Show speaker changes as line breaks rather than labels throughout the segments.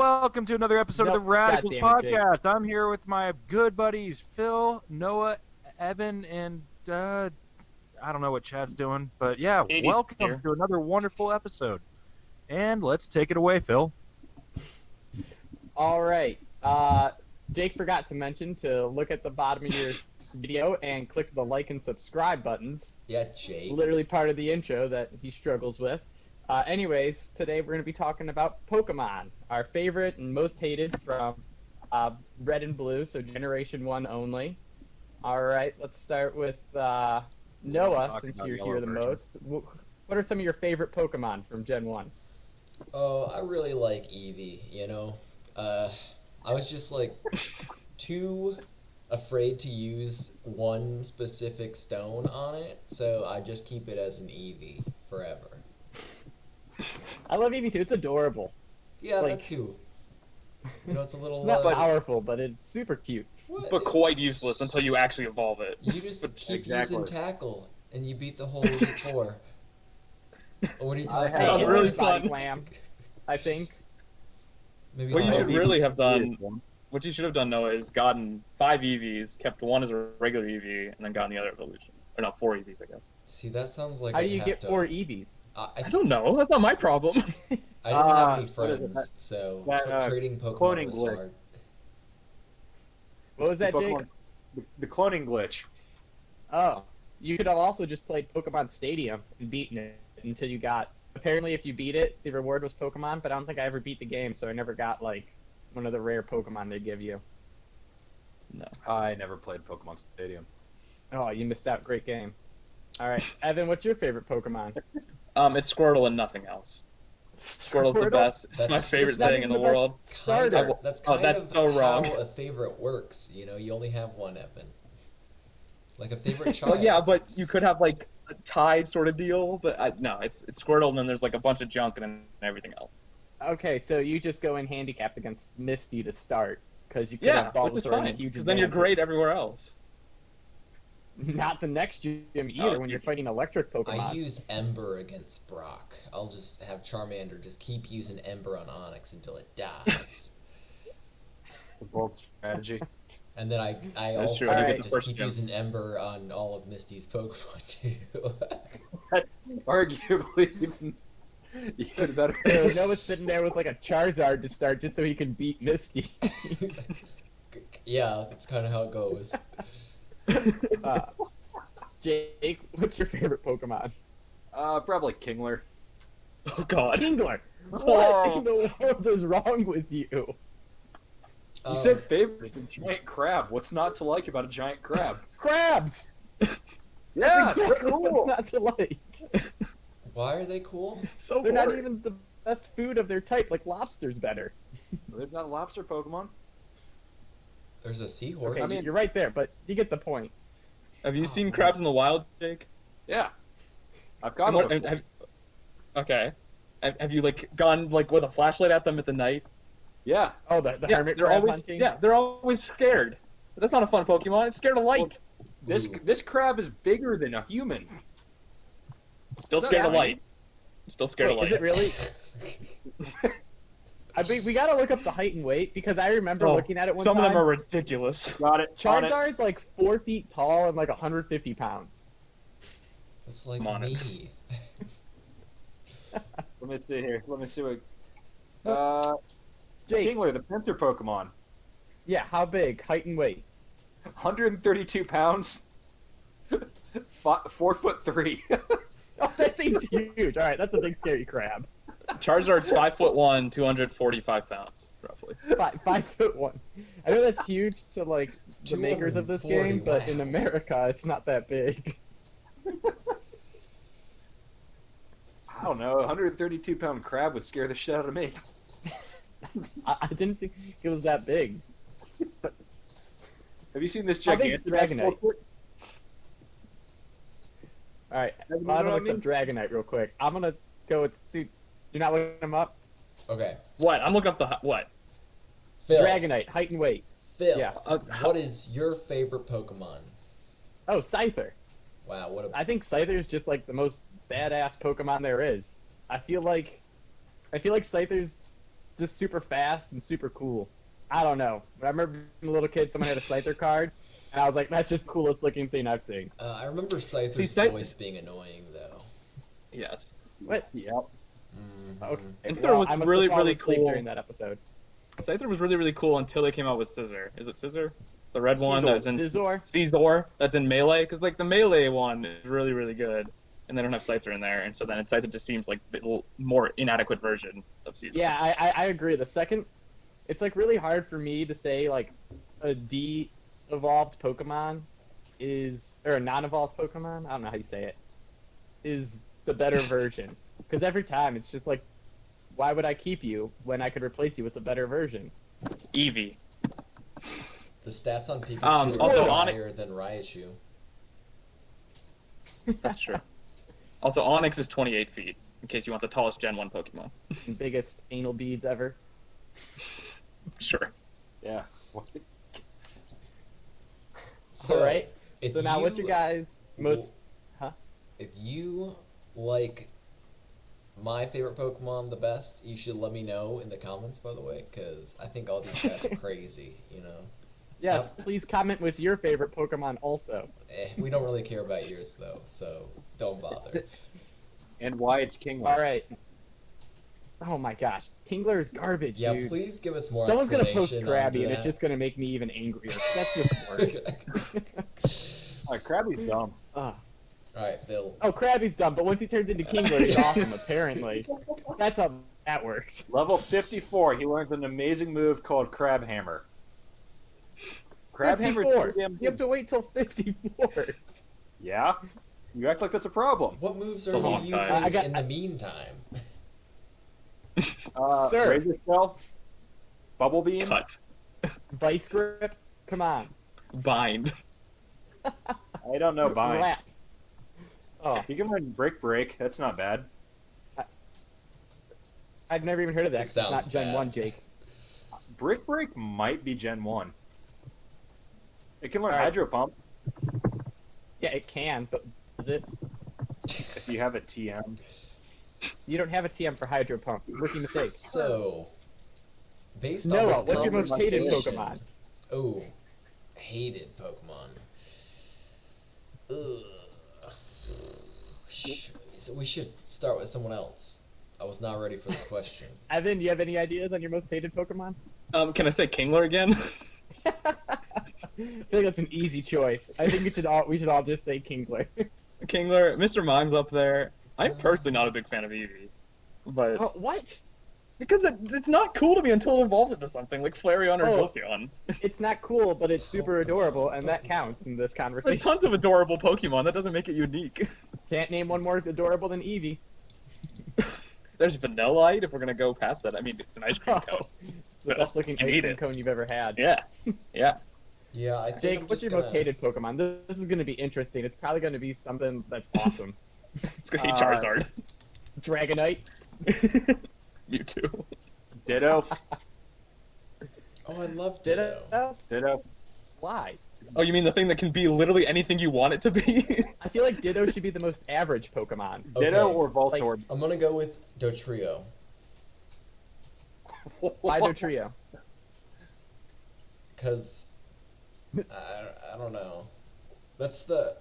welcome to another episode of the RadeKalls podcast. I'm here with my good buddies Phil, Noah, Evan, and I don't know what Chad's doing, but yeah, welcome to another wonderful episode. And let's take it away, Phil.
All right. Jake forgot to mention to look at the bottom of your video and click the like and subscribe buttons.
Yeah, Jake.
Literally part of the intro that he struggles with. Anyways, today we're going to be talking about Pokemon, our favorite and most hated from Red and Blue, so Generation 1 only. All right, let's start with Noah, since you're here the most. What are some of your favorite Pokemon from Gen 1?
Oh, I really like Eevee, you know. I was just like too afraid to use one specific stone on it, so I just keep it as an Eevee forever.
I love Eevee too. It's adorable.
Yeah, that too. You know, it's a little.
It's not powerful, but it's super cute.
But quite useless until you actually evolve it.
You just keep using Tackle, and you beat the whole Elite Four. What are you talking about?
Sounds really fun.
Slam, I think.
Maybe
what you should really have done, what you should have done, Noah, is gotten 5 EVs, kept one as a regular EV, and then gotten the other evolution. Or no, 4 EVs, I guess.
See, that sounds like.
How do you get 4 EVs?
I don't know. That's not my problem.
I didn't have any friends, so trading Pokemon was hard.
What was that, Jake?
The cloning glitch.
Oh, you could have also just played Pokemon Stadium and beaten it until you got. Apparently, if you beat it, the reward was Pokemon, but I don't think I ever beat the game, so I never got like one of the rare Pokemon they give you.
No, I never played Pokemon Stadium.
Oh, you missed out. Great game. All right, Evan, what's your favorite Pokemon?
It's Squirtle and nothing else. Squirtle's the best. It's my favorite thing in the world.
Starter.
That's kind of
so wrong.
How a favorite works. You know, you only have one, Evan. Like a favorite child.
Well, yeah, but you could have like a tie sort of deal. But no, it's Squirtle, and then there's like a bunch of junk and then everything else.
Okay, so you just go in handicapped against Misty to start because you could have Bulbasaur and a huge advantage.
Then you're great everywhere else.
Not the next gym either when you're fighting electric Pokemon.
I use Ember against Brock. I'll just have Charmander just keep using Ember on Onix until it dies.
The bold strategy.
And then I also just keep using Ember on all of Misty's Pokemon too.
Arguably even better.
So Noah's sitting there with like a Charizard to start just so he can beat Misty.
Yeah, that's kind of how it goes.
Jake, what's your favorite Pokemon?
Probably Kingler.
Oh God,
Kingler! What in the world is wrong with you?
You said favorite. It's a giant crab. What's not to like about a giant crab?
Crabs!
Yeah,
that's exactly what's not to like.
Why are they cool?
So they're not even the best food of their type. Like lobster's better.
There's not a lobster Pokemon.
There's a seahorse.
Okay, I mean, you're right there, but you get the point.
Have you seen crabs in the wild, Jake?
Yeah. I've got them.
Okay. Have you like gone like with a flashlight at them at the night?
Yeah.
Oh, the hermit crab hunting?
Yeah, they're always scared. But that's not a fun Pokemon. It's scared of light.
Well, this crab is bigger than a human.
Still scared of light. Still scared of light.
Is it really? I mean, we gotta look up the height and weight because I remember looking at it one time.
Some of them are ridiculous.
Got it.
Charizard's like 4 feet tall and like 150 pounds.
That's like me.
Let me see here. Let me see what.
Jake.
Kingler, the Panther Pokemon.
Yeah, how big? Height and weight?
132 pounds. 4'3".
Oh, that thing's huge. All right, that's a big scary crab.
Charizard's 5'1", 245 pounds, roughly.
5'1". I know that's huge to like the makers of this game, but in America, it's not that big.
I don't know. A 132-pound crab would scare the shit out of me.
I didn't think it was that big. But
have you seen this gigantic
Dragonite? All right, I'm gonna look up Dragonite real quick. I'm gonna go with. Dude, you're not looking him up?
Okay.
What? I'm looking up the what?
Phil.
Dragonite, height and weight.
Phil.
Yeah.
What is your favorite Pokemon?
Oh, Scyther.
Wow, what a.
I think Scyther's just like the most badass Pokemon there is. I feel like Scyther's just super fast and super cool. I don't know. I remember being a little kid, someone had a Scyther card, and I was like, that's just the coolest looking thing I've seen.
I remember Scyther's voice being annoying, though.
Yes.
What?
Yep.
Okay.
Scyther was really, really cool
during that episode.
Scyther was really, really cool until they came out with Scissor. Is it Scissor? The red one that's in
Scizor?
That's in Melee? Because, like, the Melee one is really, really good, and they don't have Scyther in there, and so then Scyther just seems like a little more inadequate version of Scizor.
Yeah, I agree. The second... It's, like, really hard for me to say, like, a de-evolved Pokemon is... Or a non-evolved Pokemon? I don't know how you say it. Is the better version. Because every time, it's just like, why would I keep you when I could replace you with a better version?
Eevee.
The stats on Pikachu
also
are higher than Raichu.
That's true. Also, Onix is 28 feet, in case you want the tallest Gen 1 Pokemon.
Biggest anal beads ever.
Sure.
Yeah.
So, alright. So now what you guys most...
If you like my favorite Pokemon the best, you should let me know in the comments, by the way, because I think all these guys are crazy, you know?
Yes, please comment with your favorite Pokemon also.
We don't really care about yours, though, so don't bother.
And why it's Kingler.
Alright. Oh my gosh. Kingler is garbage,
yeah,
dude.
please give us more
Someone's gonna post
explanation
Krabby,
on
and it's just gonna make me even angrier. That's just worse.
Krabby's dumb.
Alright, Phil.
Oh, Krabby's dumb, but once he turns into Kingler, he's awesome, apparently. That's how that works.
Level 54, he learns an amazing move called Crab Hammer. Crab Hammer.
You have to wait till 54.
Yeah? You act like that's a problem.
What moves
It's a
are
long
you using
time.
in the meantime?
Sir.
Razor Shell, Bubble Beam.
Cut.
Vice Grip? Come on.
Bind.
I don't know, Bind.
Wrap. Oh,
You can learn Break. That's not bad.
I've never even heard of that.
It
It's not
sounds
Gen
bad.
1, Jake.
Break might be Gen 1. It can learn
Alright.
Hydro Pump
Yeah, it can, but is it?
if you have a TM.
You don't have a TM for Hydro Pump. Rookie mistake.
So, based on
Noah,
this
what's your most hated
conversation-
Pokemon?
Oh, hated Pokemon. Ugh. So we should start with someone else. I was not ready for this question.
Evan, do you have any ideas on your most hated Pokemon?
Can I say Kingler again?
I feel like that's an easy choice. I think we should all just say Kingler.
Kingler, Mr. Mime's up there. I'm personally not a big fan of Eevee. But
Oh, what?
because it's not cool to me until it evolves into something like Flareon or
Oh.
Jolteon.
It's not cool, but it's super adorable, and that counts in this
There's
conversation.
tons of adorable Pokemon. That doesn't make it unique.
Can't name one more adorable than Eevee.
There's Vanillite, if we're gonna go past that. I mean, it's an ice cream cone.
The best looking
You
ice
need
cream
it.
cone you've ever had.
Yeah, yeah.
Yeah, I think
Jake,
I'm
what's
just
your most
gonna-
hated Pokemon? This is going to be interesting. It's probably going to be something that's awesome.
It's gonna be Charizard.
Dragonite.
Mewtwo.
Ditto.
Oh, I love Ditto.
Ditto.
Why?
Oh, you mean the thing that can be literally anything you want it to be?
I feel like Ditto should be the most average Pokemon.
Okay.
Ditto or Voltorb.
I'm gonna go with Dotrio.
Why Dotrio?
Cause I don't know. That's the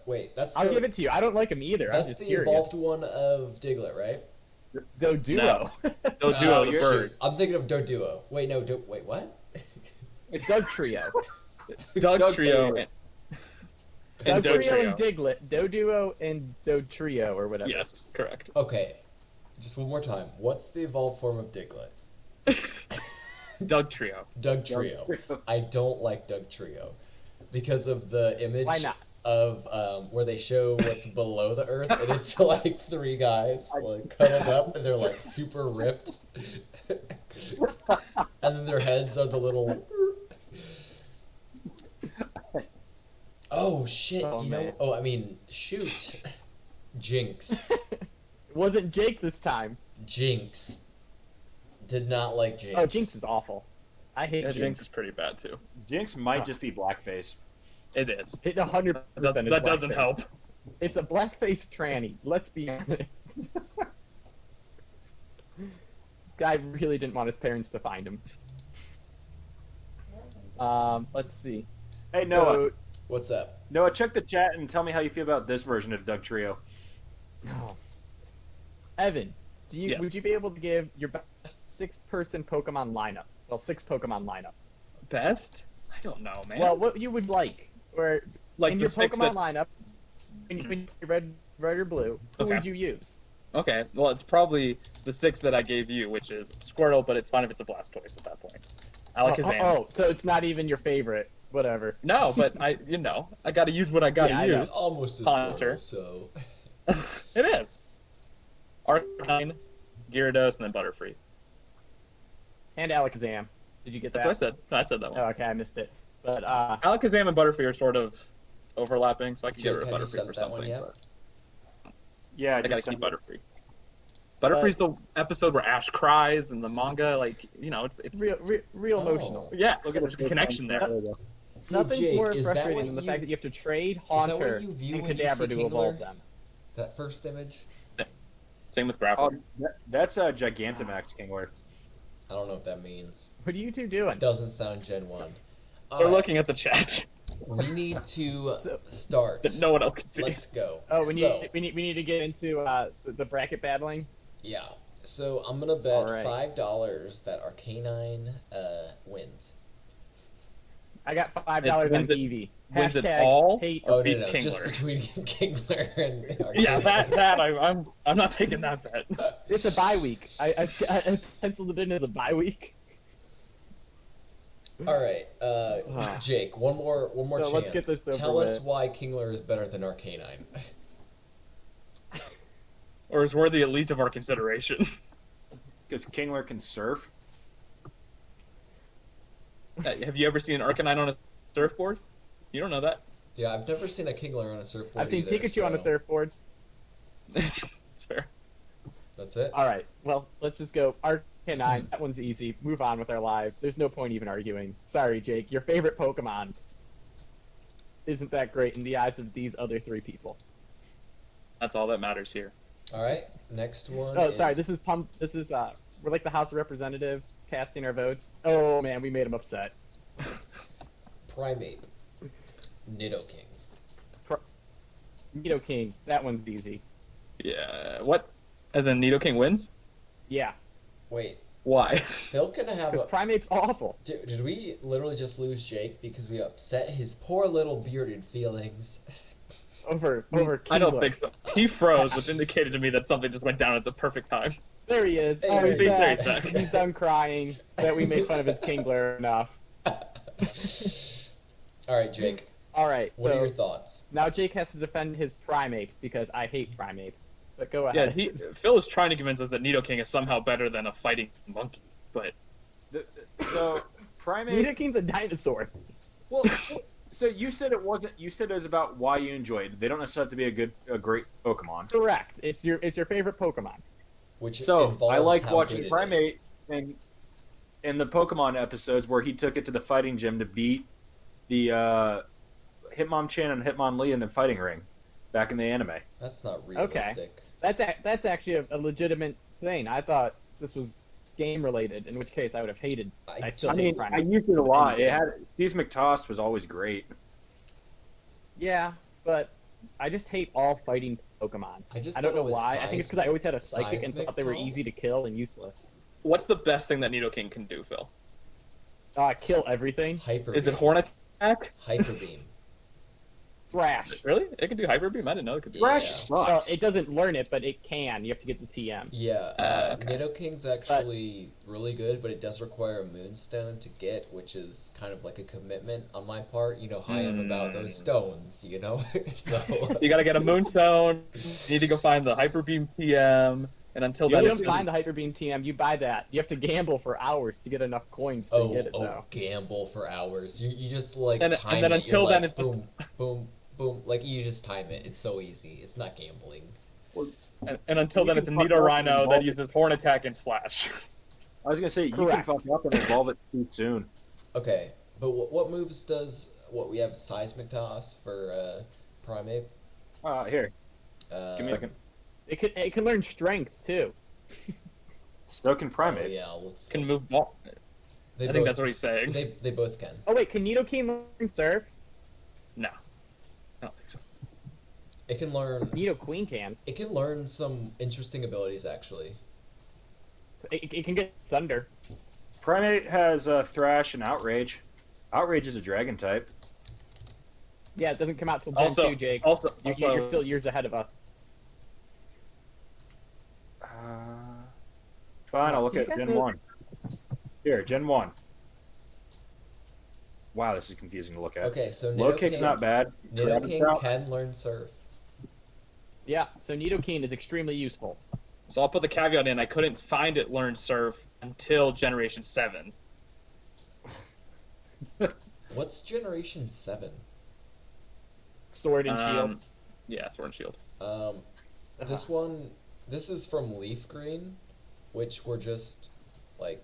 I'll give it to you. I don't like him either. I'm
That's
just
the
curious.
evolved one of Diglett, right?
Doduo.
Doduo, the
shoot.
bird.
I'm thinking of Doduo. Wait, no, wait, what?
It's Dugtrio.
Doug Trio. And
Dugtrio and
Dotrio.
Diglett. Doduo and Dotrio or whatever.
Yes, correct.
Okay, just one more time. What's the evolved form of Diglett?
Doug Trio.
Dugtrio. I don't like Dugtrio because of the image
Why not?
of where they show what's below the earth, and it's like three guys like cuddled up, and they're like super ripped, and then their heads are the little. Oh shit!
Oh,
you know?
man.
Oh, I mean, shoot. Jinx.
It wasn't Jake this time.
Jinx. Did not like Jinx.
Oh, Jinx is awful. I hate
Yeah,
Jinx.
Jinx is pretty bad too.
Jinx might just be blackface.
It is.
It 100%.
That doesn't help.
It's a blackface tranny. Let's be honest. guy really didn't want his parents to find him. Let's see.
Hey, Noah.
So,
What's up?
Noah, check the chat and tell me how you feel about this version of Doug Trio.
oh. Evan,
Yes.
would you be able to give your best 6-person Pokemon lineup? Well, 6 Pokemon lineup.
Best? I don't know, man.
Well, what you would like, or
like
in
the
your
six
Pokemon
that...
lineup, when you red or blue, who
Okay.
would you use?
Okay, well, it's probably the 6 that I gave you, which is Squirtle, but it's fine if it's a Blastoise at that point. Alakazam.
Oh, so it's not even your favorite. Whatever.
No, but I gotta use what I gotta
Yeah, I know.
use.
It's almost as
Haunter.
Squirtle, so...
It is. Arcanine, Gyarados, and then Butterfree.
And Alakazam. Did you get that?
That's what I said. I said that one.
Oh, okay, I missed it. But
Alakazam and Butterfree are sort of overlapping, so I can get
Jake,
rid of
have you
Butterfree
sent
for
that one
something.
yet?
But
Yeah,
I gotta keep Butterfree. Butterfree's the episode where Ash cries in the manga, like, it's
real emotional.
yeah, look at there's a connection there.
Nothing's
Jake,
more
is that
frustrating
what
than the
you-
fact that you have to trade
that what
Haunter
you view
and
when you
Kadabra
see
to evolve
Kingler?
them.
That first image?
Same with Grapple.
That's a Gigantamax Kingler.
I don't know what that means.
What are you two doing?
Doesn't sound Gen 1.
We're
Alright,
looking at the chat
we need to
So-
start.
that no one else can see.
Let's go.
Oh, we
So,
need to get into the bracket battling.
yeah. So I'm gonna bet
Alright.
$5 that Arcanine wins.
I got $5 on
Wins it-
Eevee.
wins it
Hashtag
all?
hate.
Or
Oh no,
beats
no, just
Kingler.
between Kingler and Arcanine.
Yeah, that I'm not taking that bet.
It's a bye week. I penciled it in as a bye week.
Alright, Jake, one more
So
chance.
let's get this over
Tell us
with.
why Kingler is better than Arcanine.
Or is worthy at least of our consideration.
Because Kingler can surf.
Have you ever seen an Arcanine on a surfboard? You don't know that.
Yeah, I've never seen a Kingler on a surfboard
I've seen
either,
Pikachu on a
so
surfboard.
It's fair.
That's it?
All right. Well, let's just go Arcanine. That one's easy. Move on with our lives. There's no point even arguing. Sorry, Jake. Your favorite Pokemon isn't that great in the eyes of these other 3 people.
That's all that matters here.
Alright, next one
Oh,
is...
sorry. This is we're like the House of Representatives casting our votes. Oh man, we made him upset.
Primate. Nidoking.
Nidoking. That one's easy.
Yeah. What? As in Nidoking wins?
Yeah,
Wait,
Why?
Phil gonna have
because
a...
Primate's awful.
Did we literally just lose Jake because we upset his poor little bearded feelings?
Over
I don't
Keebler.
think so. He froze, which indicated to me that something just went down at the perfect time.
There he is.
Hey,
Oh, he's
he's
back.
back.
He's done crying. That we made fun of his Kingler enough.
Alright, Jake,
All right.
what
so
are your thoughts?
now Jake has to defend his Primate because I hate Primate. But go
Yeah,
ahead.
Phil is trying to convince us that Nidoking is somehow better than a fighting monkey, but
So Primate.
Nidoking's a dinosaur.
Well, so you said it wasn't. You said it was about why you enjoyed it. They don't necessarily have to be a great Pokemon.
Correct. It's your favorite Pokemon.
Which
So
involves
I like
how
watching
good it
Primate
is.
in the Pokemon episodes where he took it to the fighting gym to beat the Hitmonchan and Hitmonlee in the fighting ring back in the anime.
That's not
Okay.
realistic.
That's actually a legitimate thing. I thought this was game related, in which case I would have hated. I still
I
hate
mean,
Primate.
I used it a lot. It had Steve McToss was always great.
Yeah, but I just hate all fighting Pokemon.
I just
I don't
thought
know
it was
why. I think it's because I always had a psychic and
seismic
thought they were
toss?
easy to kill and useless.
what's the best thing that Nidoking can do, Phil?
Kill everything.
Hyper
Is it
Beam.
Horn Attack?
Hyper Beam.
Thrash.
Really? It can do Hyper Beam? I didn't know it could do
Thrash
Yeah.
Well,
sucks.
it doesn't learn it, but it can. You have to get the TM.
Yeah,
Okay.
Nidoking's actually really good, but it does require a Moonstone to get, which is kind of like a commitment on my part. You know how I am about those stones, you know? So
You gotta get a Moonstone, you need to go find the Hyper Beam TM, and until
You
then,
don't find the Hyper Beam TM. You buy that. You have to gamble for hours to get enough coins to get it, though.
gamble for hours. You just like
And
time
then
it.
until
You're
then,
like,
it's just-
boom, boom, boom. Like you just time it. It's so easy. It's not gambling.
and until then,
You
it's a
can fuck
Nido
up
Rhino
and
that
evolve
uses Horn Attack and Slash.
I was gonna say you
Correct.
can fuck up and evolve it too soon.
Okay, but what moves does we have Seismic Toss for Primate?
Here,
Uh,
give me a second.
It can learn Strength too.
So can
Oh,
Primeape.
yeah,
Can move ball. I think that's what he's saying.
They both can.
Oh wait, can Nidoking learn Surf?
No, I don't think so.
It can learn.
Nidoqueen can.
It can learn some interesting abilities, actually.
It can get Thunder.
Primeape has Thrash and Outrage. Outrage is a Dragon type.
Yeah, it doesn't come out till Gen 2, Jake. You're still years ahead of us.
Fine, I'll look at Gen 1. Here, Gen 1. Wow, this is confusing to look at.
Okay, so
Low-kick's not bad.
Nidoking can learn Surf.
Yeah, so Nidoking is extremely useful.
So I'll put the caveat in. I couldn't find it learn Surf until Generation 7.
What's Generation 7?
Sword and Shield.
Yeah, Sword and Shield.
This is from Leaf Green, which were just, like,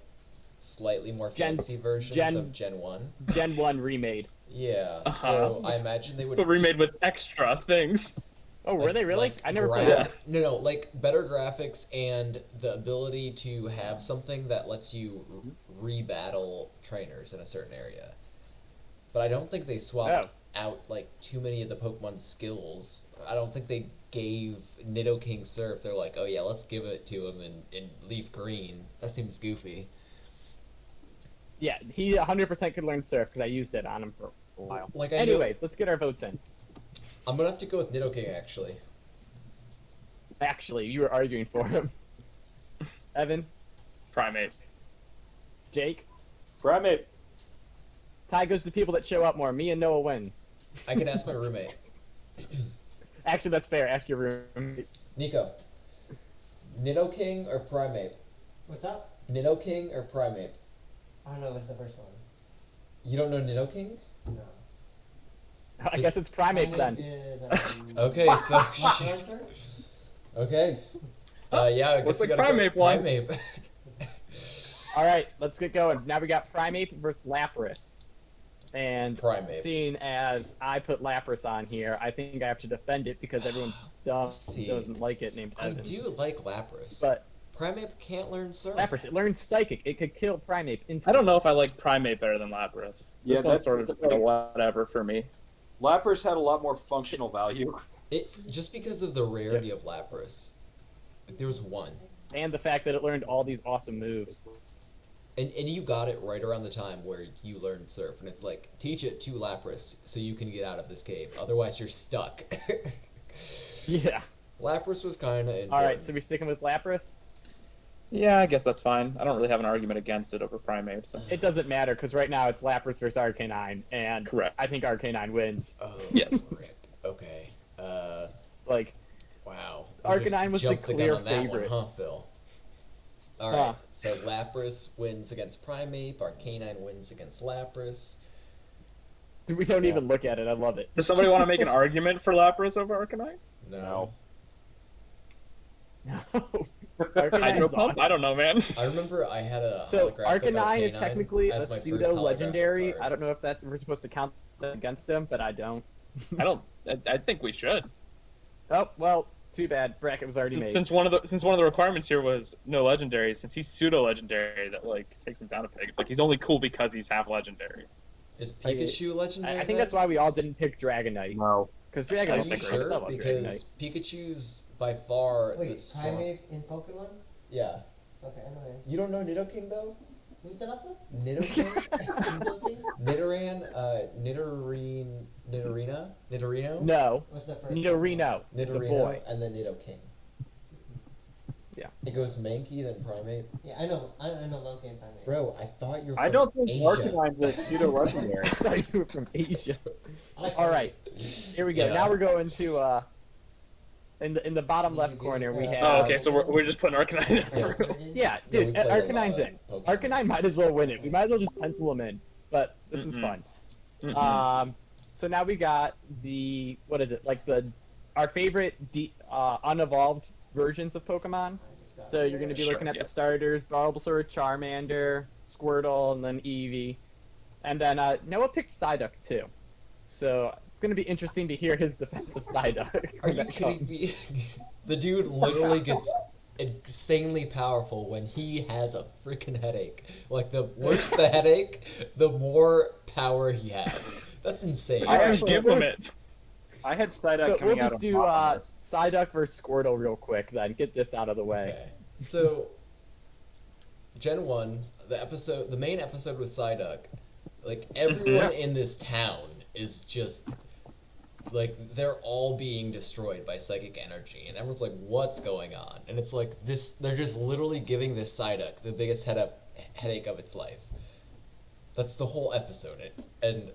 slightly more fancy versions of Gen 1.
Gen 1 remade.
Yeah, so I imagine they would...
But remade with extra things.
Oh, were they really?
Like
I never played that.
No, like, better graphics and the ability to have something that lets you re-battle trainers in a certain area. But I don't think they swapped out, like, too many of the Pokemon skills. I don't think they gave Nidoking Surf. They're like, oh yeah, let's give it to him in Leaf Green. That seems goofy.
Yeah, he 100% could learn Surf because I used it on him for a while.
Like,
anyways, let's get our votes in.
I'm gonna have to go with Nidoking, actually.
Actually, you were arguing for him. Evan?
Primeape.
Jake?
Primeape.
Tie goes to people that show up more. Me and Noah win.
I can ask my roommate.
Actually, that's fair. Ask your roommate.
Nico. Nidoking or Primeape?
What's up?
Nidoking or Primeape?
I don't know what's the first one.
You don't know Nidoking?
No.
I guess it's Primeape then.
Okay, so... Okay. Yeah, I guess
Looks
we
like
gotta
Primeape
go
won.
Primeape.
Alright, let's get going. Now we got Primeape versus Lapras. And
Primeape.
seeing as I put Lapras on here, I think I have to defend it because everyone's dumb who doesn't like it named
I
Evan.
do like Lapras.
But
Primeape can't learn Surf.
Lapras, it learns Psychic. It could kill Primeape instantly.
I don't know if I like Primeape better than Lapras.
Yeah,
This one's
that's
sort of whatever for me.
Lapras had a lot more functional value.
Just because of the rarity of Lapras. Like, there was one.
And the fact that it learned all these awesome moves.
And you got it right around the time where you learned Surf. And it's like, teach it to Lapras so you can get out of this cave. Otherwise, you're stuck.
Yeah.
Lapras was kind of important.
Alright, so we sticking with Lapras?
Yeah, I guess that's fine. I don't really have an argument against it over Primeape. So.
It doesn't matter, because right now it's Lapras versus Arcanine, and
Correct.
I think Arcanine wins.
Oh,
Yes.
correct. Okay.
Like,
Wow.
Arcanine was the clear
gun on that
favorite.
One, huh, Phil? Alright, so Lapras wins against Primeape, Arcanine wins against Lapras.
we don't even look at it. I love it.
Does somebody want to make an argument for Lapras over Arcanine?
No.
No.
Hydro Pump? I don't know, man.
I remember I had a
So
holographic
Arcanine is
Arcanine
technically a
as my first
pseudo
holographic
legendary.
card.
I don't know if we're supposed to count that against him, but I don't.
I think we should.
Oh well, too bad. Bracket was already made.
Since one of the requirements here was no legendary, since he's pseudo legendary, that like takes him down a peg. It's like he's only cool because he's half legendary.
Is Pikachu legendary?
I think that's why we all didn't pick Dragonite.
No.
Because
Are
Dragonite's
you
great. I
sure?
love
Because
Dragonite.
Pikachu's by far
Wait,
the strong...
Primeape in Pokemon?
Yeah.
Okay, I know him.
You don't know Nidoking though?
Who's the last one?
Nidoking?
Nidoking?
Nidoran, Nidorino?
No.
What's the first
Nidorino. It's a
Nidorino,
boy.
and then Nidoking.
Yeah.
It goes Mankey, then Primeape.
Yeah, I know Monkey and Primeape.
Bro, I thought you were from
I don't think
Asia.
Arcanine's a pseudo legendary.
I thought you were from Asia.
I like
All right, here we go.
Yeah.
Now we're going to in the bottom left corner we have.
Oh, okay, so we're just putting Arcanine in.
Yeah,
Yeah, we
dude,
played a
Arcanine's
lot
in.
of Pokemon.
Arcanine might as well win it. We might as well just pencil him in. But this is fun. So now we got the our favorite unevolved versions of Pokemon. So you're going to be looking at the starters: Bulbasaur, Charmander, Squirtle, and then Eevee. And then Noah picked Psyduck too. So it's going to be interesting to hear his defense of Psyduck.
Are you kidding me? The dude literally gets insanely powerful when he has a freaking headache. Like, the worse the headache, the more power he has. That's insane.
I
actually-
implement.
I had Psyduck
So
coming
we'll
out
just
on
do
top of this.
Psyduck versus Squirtle real quick then. Get this out of the way.
Okay. So, Gen 1, the main episode with Psyduck, like, everyone in this town is just, like, they're all being destroyed by psychic energy, and everyone's like, what's going on? And it's like, they're just literally giving this Psyduck the biggest headache of its life. That's the whole episode. And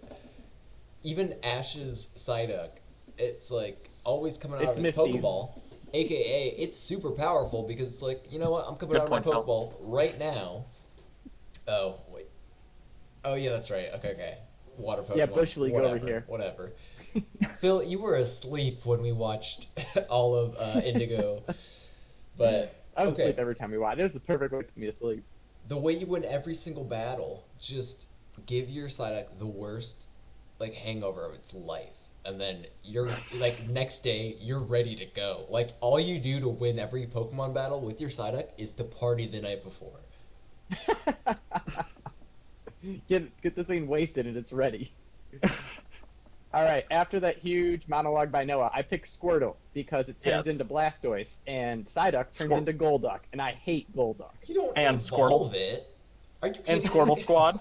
even Ash's Psyduck, it's like always coming out
It's
of its
Misty's.
Pokeball, aka it's super powerful because it's like, you know what, I'm coming
Good
out of my
point, Phil.
Pokeball right now. Oh wait, oh yeah, that's right. Okay. Water Pokemon.
Yeah, Bush League over
whatever,
here.
Whatever. Phil, you were asleep when we watched all of Indigo, but
I was
okay.
asleep every time we watched. It was the perfect way to put me to sleep.
The way you win every single battle, just give your Psyduck the worst, like, hangover of its life. And then you're, like, next day, you're ready to go. Like, all you do to win every Pokemon battle with your Psyduck is to party the night before.
Get the thing wasted and it's ready. All right, after that huge monologue by Noah, I picked Squirtle because it turns
Yes.
into Blastoise, and Psyduck turns into Golduck, and I hate Golduck.
You don't
And
evolve
Squirtle.
it. Are you
And
kidding
Squirtle
me?
Squad.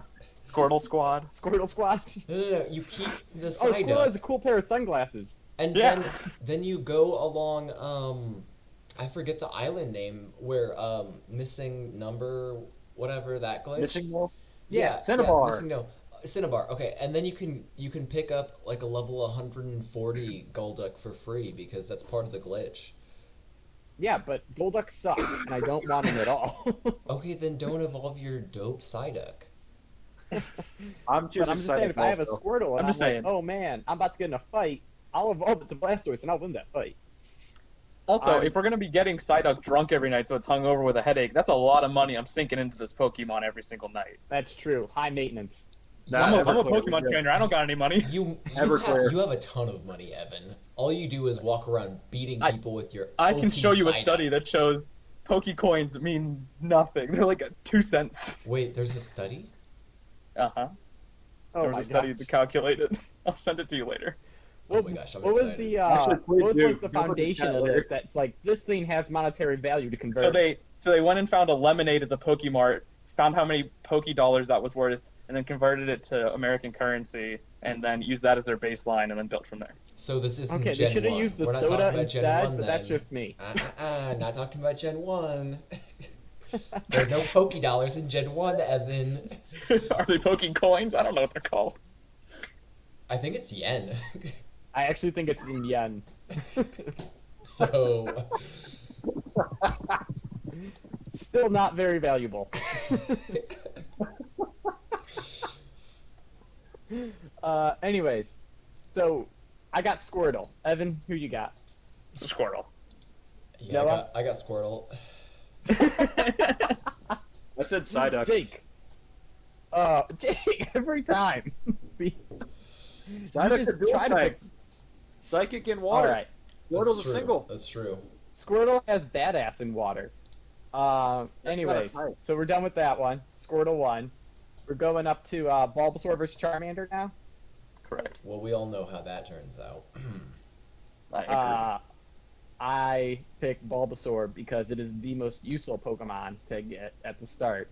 Squirtle Squad.
Squirtle Squad.
No. You keep the
Oh, Squirtle has
Psyduck.
a cool pair of sunglasses.
And
Yeah.
then you go along, I forget the island name, where, missing number, whatever, that glitch.
Missing Wolf.
Yeah,
Cinnabar.
Yeah, missing no. Cinnabar. Okay, and then you can pick up like a level 140 Golduck for free because that's part of the glitch.
Yeah, but Golduck sucks, and I don't want him at all.
Okay, then don't evolve your dope Psyduck.
I'm
But
just
I'm just saying, if I have a Squirtle and
I'm
I'm
just saying.
like, oh man, I'm about to get in a fight, I'll evolve it to Blastoise and I'll win that fight.
Also,
I'm-
if we're gonna be getting Psyduck drunk every night so it's hungover with a headache, that's a lot of money I'm sinking into this Pokemon every single night.
That's true. High maintenance.
I'm a
Everclear,
Pokemon
yeah.
trainer. I don't got any money.
You
Everclear.
have a ton of money, Evan. All you do is walk around beating
I-
people with your.
I can
OP
show you a
Psyduck.
study that shows Pokecoins mean nothing. They're like 2 cents.
Wait, there's a study?
Uh-huh.
Oh
There
my
was a study
gosh.
to calculate it. I'll send it to you later.
Oh my gosh, I'm
What was
excited.
the
Actually, please
what was
do.
like the
Go look at
foundation
that
of
later.
this? That's like this thing has monetary value to convert.
So they went and found a lemonade at the Pokemart, found how many Poké-dollars that was worth, and then converted it to American currency, and then used that as their baseline, and then built from there.
So this isn't
Okay,
Gen
they should have
1.
used the
We're not talking
soda
about Gen
instead,
1
but that's
then.
just me.
Not talking about Gen 1. There are no Poké-dollars in Gen 1, Evan.
Are they Pokecoins? I don't know what they're called.
I think it's yen.
I actually think it's in yen.
So,
Still not very valuable. Anyways, so I got Squirtle. Evan, who you got?
It's a Squirtle.
yeah,
Noah?
I got Squirtle.
I said Psyduck.
Jake. Jake, every time. You
Psyduck's a
just
dual
try to
type.
pick-
Psychic and
All
water.
right.
Squirtle's
That's
a
true.
single.
That's true.
Squirtle has badass in water. Anyways,
not a type.
so we're done with that one. Squirtle won. We're going up to Bulbasaur versus Charmander now.
Correct.
Well, we all know how that turns out.
I agree.
I picked Bulbasaur because it is the most useful Pokemon to get at the start.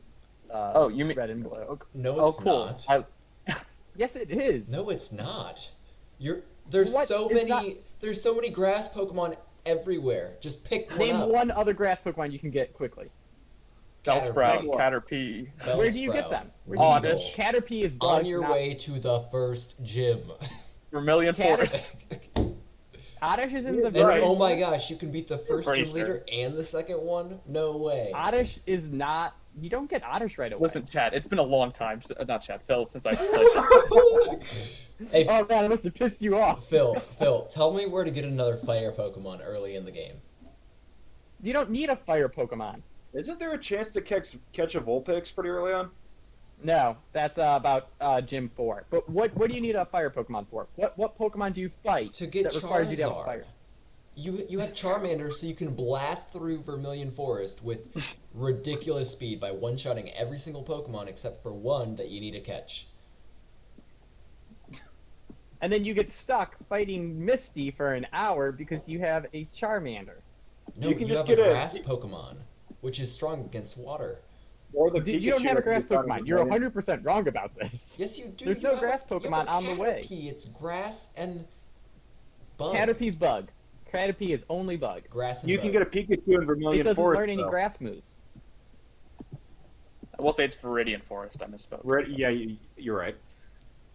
Oh, you mean-
Red and Blue?
No,
Oh,
it's
cool.
not.
Yes, it is.
No, it's not. There's
What
so
is
many.
not-
There's so many grass Pokemon everywhere. Just pick one
Name
up.
one other grass Pokemon you can get quickly.
Bellsprout,
Caterpie.
Caterpie.
Where do you get
Bellsprout.
them?
Oddish.
Caterpie is
On
bug,
your
not-
way to the first gym.
Vermilion
Cater-
Forest.
Oddish is in the
And
very.
oh my gosh, you can beat the first
Pretty
gym leader and the second one? No way.
Oddish is not. You don't get Oddish right away.
Listen, Chad, it's been a long time, not Chad, Phil, since I played.
Hey,
Oh man, I must have pissed you off.
Phil, tell me where to get another fire Pokemon early in the game.
You don't need a fire Pokemon.
Isn't there a chance to catch a Vulpix pretty early on?
No, that's about Gym 4. But what do you need a fire Pokemon for? What Pokemon do you fight
To get
that requires you to have a
Charizard.
fire?
You have Charmander, so you can blast through Vermilion Forest with ridiculous speed by one-shotting every single Pokemon except for one that you need to catch.
And then you get stuck fighting Misty for an hour because you have a Charmander.
No,
You can just
have
get
a
a-
grass Pokemon, which is strong against water.
Or the
You don't
Pikachu
have a
that
grass
gets out of
Pokemon.
the
You're
million.
100% wrong about this.
Yes, you do.
There's
You
no
have
grass
a- you
Pokemon
have a
on the way.
Caterpie. It's grass and bug.
Caterpie's bug. Caterpie is only bug.
Grass and
You
bug.
can get a Pikachu in Vermilion
It doesn't
Forest.
learn any
though.
grass moves.
I will say it's Viridian Forest. I misspoke.
Yeah, you're right.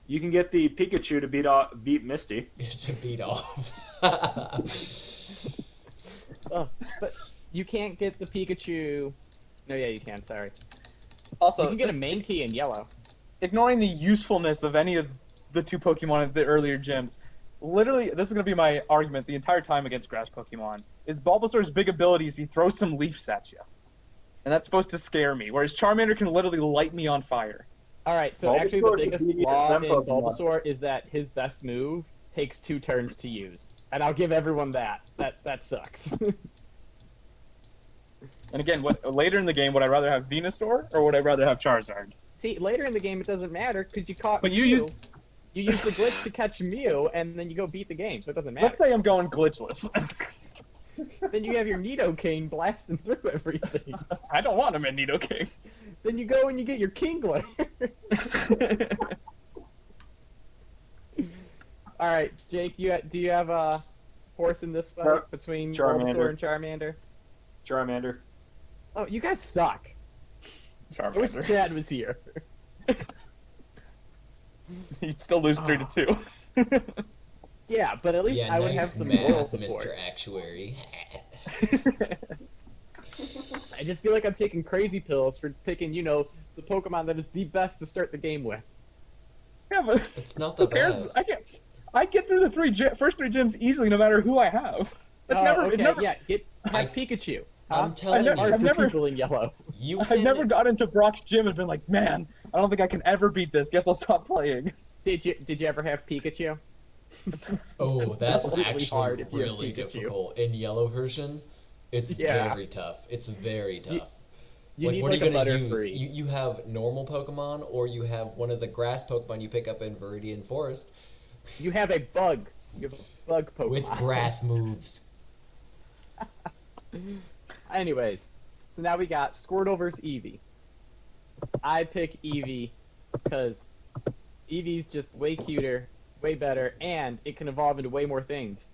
You can get the Pikachu to beat Misty.
to beat off.
Oh, but you can't get the Pikachu. No, yeah, you can. Sorry.
Also,
You can get a main key in yellow.
ignoring the usefulness of any of the two Pokemon in the earlier gyms, literally, this is going to be my argument the entire time against grass Pokemon, is Bulbasaur's big ability is he throws some leaves at you. And that's supposed to scare me, whereas Charmander can literally light me on fire.
All right, so
Bulbasaur
actually the
is
biggest
the easiest
flaw in
Pokemon.
Bulbasaur is that his best move takes 2 turns to use. And I'll give everyone that. That sucks.
And again, later in the game, would I rather have Venusaur or would I rather have Charizard?
See, later in the game it doesn't matter because you caught
But
Mew.
you used-
You use the glitch to catch Mew, and then you go beat the game, so it doesn't
Let's
matter.
say I'm going glitchless.
Then you have your Nidoking blasting through everything.
I don't want him in Nidoking.
Then you go and you get your Kingler. All right, Jake, do you have a horse in this fight between Bulbasaur and Charmander?
Charmander.
Oh, you guys suck. I wish
Charmander.
Chad was here.
You'd still lose 3-2.
Yeah, but at least
Yeah,
I would
nice
have some
math,
moral support.
Mr. Actuary.
I just feel like I'm taking crazy pills for picking, the Pokemon that is the best to start the game with.
Yeah, but
It's not
who
the
cares?
best.
I get through the first 3 gyms easily, no matter who I have. It's
Okay,
never.
yeah, have Pikachu. Huh?
I'm telling
never-
you,
Hard
I've
for
never-
people in yellow.
you
I've
can,
never got into Brock's gym and been like, man, I don't think I can ever beat this. Guess I'll stop playing.
Did you ever have Pikachu?
Oh, that's
really
actually
hard if you have
really
Pikachu.
difficult. In yellow version, it's
Yeah.
very tough. It's very tough.
You need
what
like
are
a
you gonna use?
Butterfree.
You have normal Pokemon, or you have one of the grass Pokemon you pick up in Viridian Forest
You have a bug. You have a bug Pokemon.
with grass moves.
Anyways, so now we got Squirtle versus Eevee. I pick Eevee because Eevee's just way cuter, way better, and it can evolve into way more things.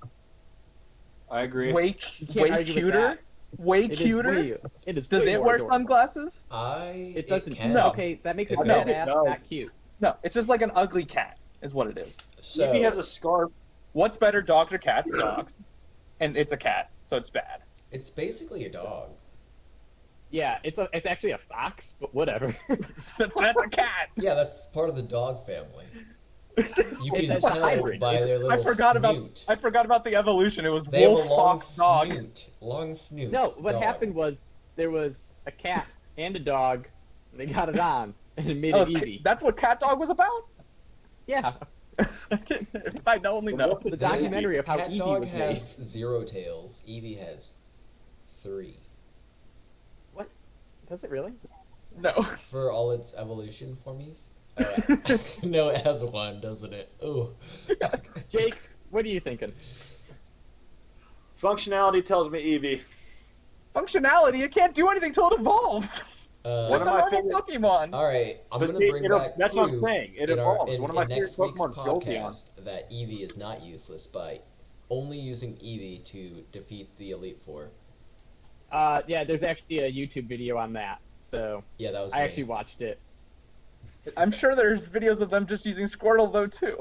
I agree.
Way
You can't argue with
cuter.
that.
Way
It is
cuter.
it is
Does
way
it
more
wear
adorable.
sunglasses?
It doesn't.
can.
No.
Okay, that makes it
It
does.
badass,
No.
not cute.
No, it's just like an ugly cat, is what it is.
So,
Eevee has a scarf.
What's better, dogs or cats? Dogs. And it's a cat, so it's bad.
it's basically a dog.
Yeah, it's actually a fox, but whatever.
That's a cat.
Yeah, that's part of the dog family. You
It's
can
a
tell
hybrid.
by their little
I forgot
snoot.
about the evolution. It was
They have a
wolf,
long
fox, dog.
snoot. Long snoot.
No, what
dog.
happened was there was a cat and a dog, and they got it on, and it made
Oh,
it Eevee.
that's what Cat Dog was about?
Yeah,
If I'd only know.
the documentary of how
Cat
Eevee
dog
was
has
made.
0 tails. Eevee has 3.
Does it really?
No.
For all its evolution formies. No, it has 1, doesn't it? Ooh.
Jake, what are you thinking?
Functionality tells me Eevee.
Functionality, it can't do anything till it evolves.
One
Just
of
a
my
normal
favorite-
Pokemon.
All right, I'm
But
gonna
see,
bring
it'll-
back.
that's what I'm
proof
saying, it
in our-
evolves.
in-
One of my
in next
favorite
week's
Pokemon, Jolteon.
podcast that Eevee is not useless by only using Eevee to defeat the Elite Four.
Yeah, there's actually a YouTube video on that, so
Yeah, that was.
I
me.
actually watched it.
I'm sure there's videos of them just using Squirtle though too.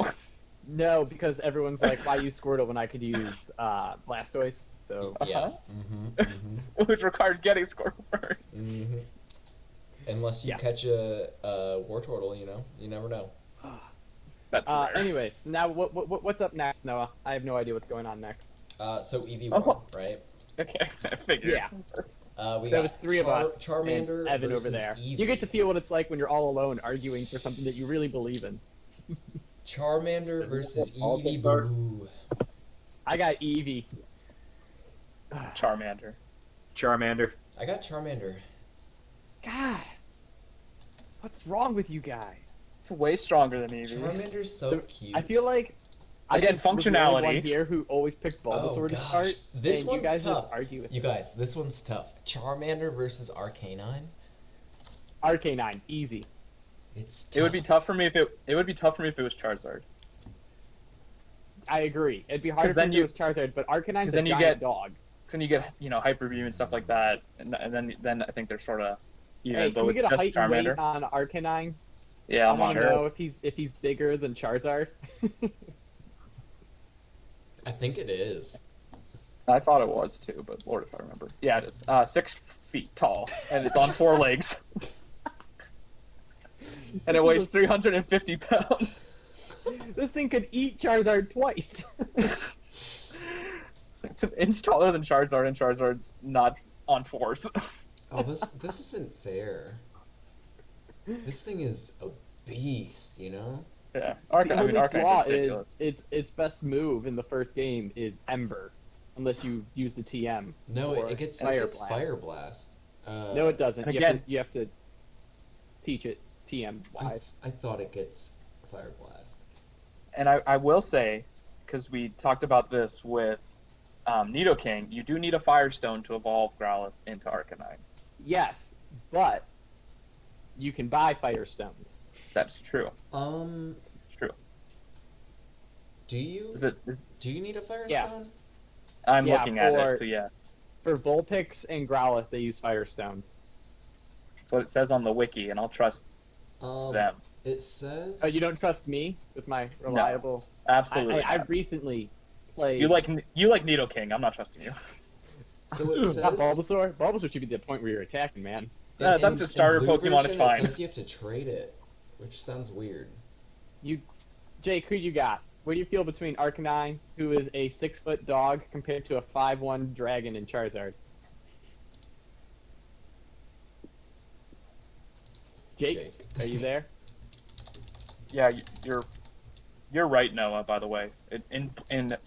No, because everyone's like, why use Squirtle when I could use Blastoise? So
Yeah.
Which requires getting Squirtle first.
Unless you
Yeah.
catch a Wartortle, you never know.
That's rare.
anyways, now what's up next, Noah? I have no idea what's going on next.
So Eevee
Oh.
won, right?
Okay, I figured.
Yeah,
We
that
got
was 3 of us.
Charmander
and Evan
versus
over there.
Eevee.
You get to feel what it's like when you're all alone arguing for something that you really believe in.
Charmander versus
all
Eevee.
the
Boo.
I got Eevee.
Charmander.
Charmander.
I got Charmander.
God, what's wrong with you guys?
It's way stronger than Eevee.
Charmander's so cute.
I feel like
Again,
just was the only
functionality.
one here who always picked Bulbasaur to
gosh.
start.
This
and
one's
you guys
tough.
just argue with
You guys, this one's tough. Charmander versus Arcanine.
Arcanine, easy.
It's tough.
It would be tough for me if it would be tough for me if it was Charizard.
I agree. It'd be harder
then
if it was Charizard, but Arcanine's a
then you
giant
get-
dog.
Then you get Hyper Beam and stuff like that, and then I think they're sort of even.
Hey,
but
can we
with
get a
just
height and
Charmander,
weight on Arcanine?
yeah,
I
I'm
want to
sure.
know if he's bigger than Charizard.
I think it is.
I thought it was too, but Lord if I remember. Yeah, it is. 6 feet tall, and it's on 4 legs, and it weighs 350 pounds.
This thing could eat Charizard twice.
It's an inch taller than Charizard, and Charizard's not on 4s.
Oh, this isn't fair. This thing is a beast, you know?
Yeah,
The only
Arcanine's
flaw
ridiculous.
is its best move in the first game is Ember, unless you use the TM.
No,
or
it gets
Fire
Fire
Blast.
Blast.
No, it doesn't.
and
You have to teach it TM wise.
I thought it gets Fire Blast.
And I will say, because we talked about this with Nidoking, you do need a Firestone to evolve Growlithe into Arcanine.
Yes, but you can buy Firestones.
That's true.
It's
true.
Do you
Is it?
do you need a Firestone?
Yeah.
I'm
Yeah,
looking at
for-
it, so yes.
For Vulpix and Growlithe, they use Firestones.
That's what it says on the wiki, and I'll trust them.
It says.
Oh, you don't trust me with my reliable?
Absolutely.
I
not.
recently played.
You like Nidoking. I'm not trusting you.
So it says.
Not Bulbasaur? Bulbasaur should be the point where you're attacking, man.
That's a starter
blue
Pokemon, it's
version,
fine.
It says you have to trade it, which sounds weird.
Jake, who you got? What do you feel between Arcanine, who is a 6-foot dog, compared to a 5'1" dragon in Charizard? Jake, are you there?
Yeah, you're right, Noah. By the way, in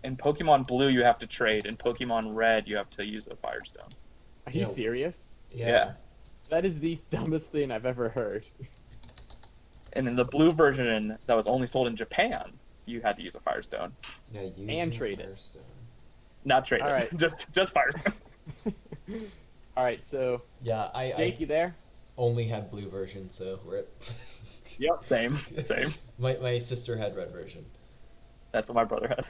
Pokemon Blue you have to trade. In Pokemon Red you have to use a Firestone.
Are you
Yeah.
serious?
Yeah.
That is the dumbest thing I've ever heard.
And in the Blue version that was only sold in Japan, you had to use a Firestone.
Yeah, you
And
need
trade it.
Firestone.
Not trade it.
All right.
just Firestone.
All right, so
Yeah,
Jake, you there?
only had blue version, so rip.
Yep. Same.
My sister had red version.
That's what my brother had.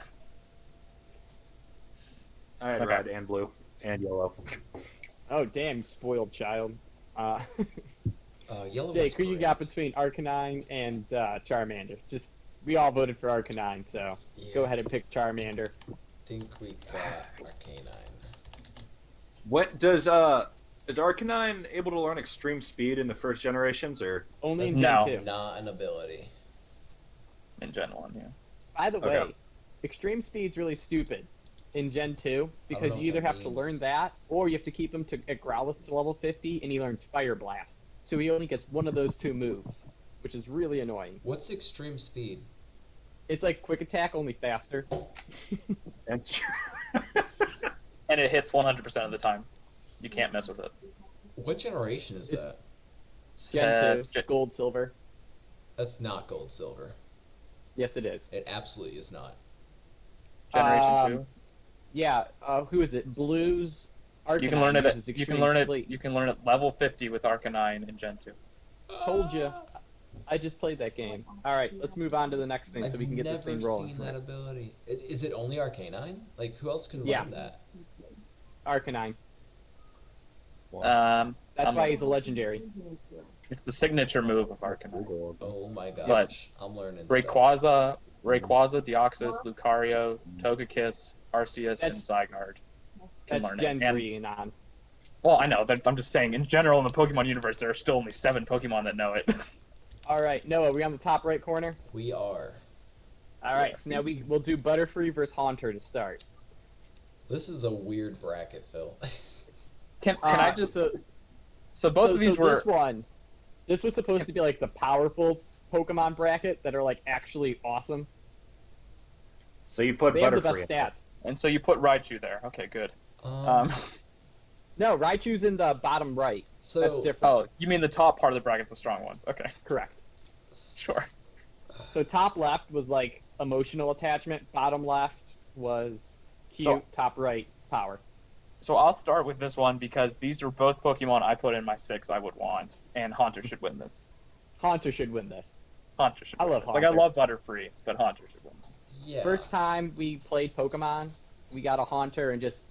I had
Okay.
red and blue and yellow.
Oh, damn, you spoiled child.
Yellow.
Jake,
was
who you
great.
got between Arcanine and Charmander? Just we all voted for Arcanine, so
Yeah,
go ahead and pick Charmander.
think we got Arcanine.
What does is Arcanine able to learn extreme speed in the first generations, or
Only in
No.
Gen 2.
Not an ability.
In Gen 1, yeah.
By the
Okay.
way, Extreme Speed's really stupid in Gen 2 because
know
you
what
either
that
have to
means.
learn that or you have to keep him at Growlithe to level 50 and he learns Fire Blast. So he only gets one of those 2 moves, which is really annoying.
What's extreme speed?
It's like Quick Attack, only faster.
and
And it hits 100% of the time. You can't mess with it.
What generation is that?
Gen 2, Gold, Silver.
That's not gold silver.
Yes, it is.
It absolutely is not.
Generation 2.
Yeah, who is it? Blues. Arcanine
You can learn it.
uses
You
Extreme
can learn it.
Split.
You can learn it level 50 with Arcanine in Gen 2.
Told you. I just played that game. All right, let's move on to the next thing so we can get this thing rolling.
I've never seen that ability. Is it only Arcanine? Like, who else can
Yeah.
learn that?
Arcanine.
Um,
That's
I'm-
why he's a legendary.
It's the signature move of Arcanine.
Oh my gosh.
But
I'm learning
Rayquaza, Deoxys, Lucario, Togekiss, Arceus, and
That's-
Zygarde can
That's
learn
Gen
it. And,
3 and on.
well, I know, but I'm just saying, in general, in the Pokemon universe, there are still only 7 Pokemon that know it.
All right, Noah, we on the top right corner?
We are.
All right,
Yeah.
so now we'll do Butterfree versus Haunter to start.
This is a weird bracket, Phil.
Can I just... So both of these were...
This was supposed to be like the powerful Pokemon bracket that are like actually awesome.
so you put
They have the
Butterfree.
best stats.
And so you put Raichu there. Okay, good.
No, Raichu's in the bottom right.
So
That's different.
Oh, you mean the top part of the bracket's the strong ones? Okay,
Correct.
sure.
So top left was like emotional attachment. Bottom left was cute.
So-
Top right, power.
So I'll start with this one because these are both Pokemon I put in my 6 I would want, and Haunter should win this.
Haunter should win this.
Haunter should
I
win
love
this. Like, I
Haunter.
love Butterfree, but Haunter should win this.
yeah.
First time we played Pokemon, we got a Haunter and just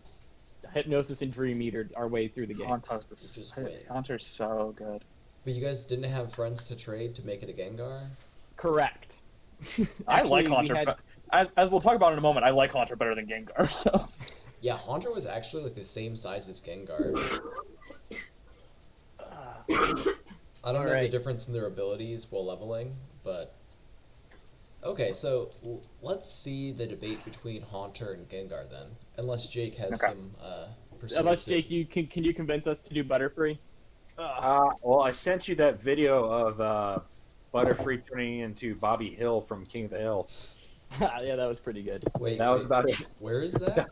hypnosis and Dream Eater our way through the game.
Haunter's so good.
But you guys didn't have friends to trade to make it a Gengar?
Correct.
I like
Actually, we
Haunter,
had-
but as we'll talk about in a moment, I like Haunter better than Gengar, so...
Yeah, Haunter was actually like the same size as Gengar. I don't know the
Alright.
difference in their abilities while leveling, but... Okay, so let's see the debate between Haunter and Gengar then. Unless Jake has
Okay.
some
Unless
persuasive-
Jake, can you convince us to do Butterfree?
Well, I sent you that video of Butterfree turning into Bobby Hill from King of the Hill.
Yeah, that was pretty good.
Wait,
That was about it.
Where is that?